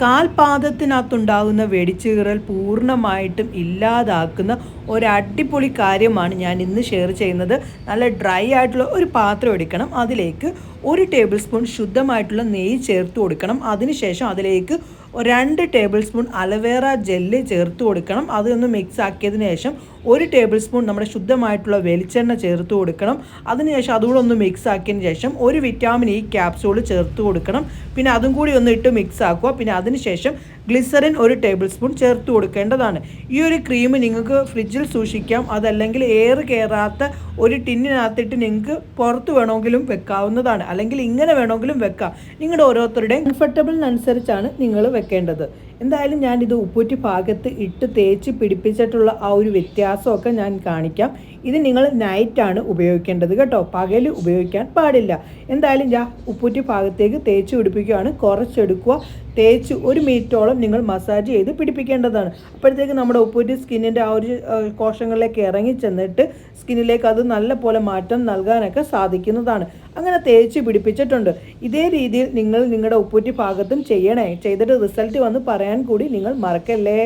കാൽപാദത്തിനകത്തുണ്ടാകുന്ന വെടിച്ചീറൽ പൂർണ്ണമായിട്ടും ഇല്ലാതാക്കുന്ന ഒരടിപൊളി കാര്യമാണ് ഞാൻ ഇന്ന് ഷെയർ ചെയ്യുന്നത്. നല്ല ഡ്രൈ ആയിട്ടുള്ള ഒരു പാത്രം എടുക്കണം. അതിലേക്ക് 1 ടേബിൾ സ്പൂൺ ശുദ്ധമായിട്ടുള്ള നെയ്യ് ചേർത്ത് കൊടുക്കണം. അതിനുശേഷം അതിലേക്ക് 2 ടേബിൾ സ്പൂൺ അലവേറ ജെല്ല് ചേർത്ത് കൊടുക്കണം. അതൊന്ന് മിക്സ് ആക്കിയതിന് ശേഷം 1 ടേബിൾ സ്പൂൺ നമ്മുടെ ശുദ്ധമായിട്ടുള്ള വെളിച്ചെണ്ണ ചേർത്ത് കൊടുക്കണം. അതിനുശേഷം അതുകൂടെ ഒന്ന് മിക്സ് ആക്കിയതിന് ശേഷം ഒരു വിറ്റാമിൻ ഇ ക്യാപ്സൂൾ ചേർത്ത് കൊടുക്കണം. പിന്നെ അതും കൂടി ഒന്ന് ഇട്ട് മിക്സ് ആക്കുക. പിന്നെ അതിനുശേഷം ഗ്ലിസറിൻ 1 ടേബിൾ സ്പൂൺ ചേർത്ത് കൊടുക്കേണ്ടതാണ്. ഈ ഒരു ക്രീം നിങ്ങൾക്ക് ഫ്രിഡ്ജിൽ സൂക്ഷിക്കാം. അതല്ലെങ്കിൽ എയർ കയറാത്ത ഒരു ടിന്നിനകത്തിട്ട് നിങ്ങൾക്ക് പുറത്ത് വേണമെങ്കിലും വെക്കാവുന്നതാണ്. അല്ലെങ്കിൽ ഇങ്ങനെ വേണമെങ്കിലും വെക്കാം. നിങ്ങളുടെ ഓരോരുത്തരുടെയും കംഫർട്ടബിളിനനുസരിച്ചാണ് നിങ്ങൾ വെക്കേണ്ടത്. എന്തായാലും ഞാനിത് ഉപ്പൂറ്റി ഭാഗത്ത് ഇട്ട് തേച്ച് പിടിപ്പിച്ചിട്ടുള്ള ആ ഒരു വ്യത്യാസമൊക്കെ ഞാൻ കാണിക്കാം. ഇത് നിങ്ങൾ നൈറ്റാണ് ഉപയോഗിക്കേണ്ടത് കേട്ടോ, പകൽ ഉപയോഗിക്കാൻ പാടില്ല. എന്തായാലും ഞാൻ ഉപ്പൂറ്റി ഭാഗത്തേക്ക് തേച്ച് പിടിപ്പിക്കുകയാണ്. കുറച്ചെടുക്കുക, തേച്ച് 1 മിനിറ്റോളം നിങ്ങൾ മസാജ് ചെയ്ത് പിടിപ്പിക്കേണ്ടതാണ്. അപ്പോഴത്തേക്ക് നമ്മുടെ ഉപ്പൂറ്റി സ്കിന്നിൻ്റെ ആ ഒരു കോശങ്ങളിലേക്ക് ഇറങ്ങി ചെന്നിട്ട് സ്കിന്നിലേക്ക് അത് നല്ല പോലെ മാറ്റം നൽകാനൊക്കെ സാധിക്കുന്നതാണ്. അങ്ങനെ തേച്ച് പിടിപ്പിച്ചിട്ടുണ്ട്. ഇതേ രീതിയിൽ നിങ്ങൾ നിങ്ങളുടെ ഉപ്പൂറ്റി ഭാഗത്തും ചെയ്യണേ. ചെയ്തിട്ട് റിസൾട്ട് വന്ന് പറയാൻ കൂടി നിങ്ങൾ മറക്കല്ലേ.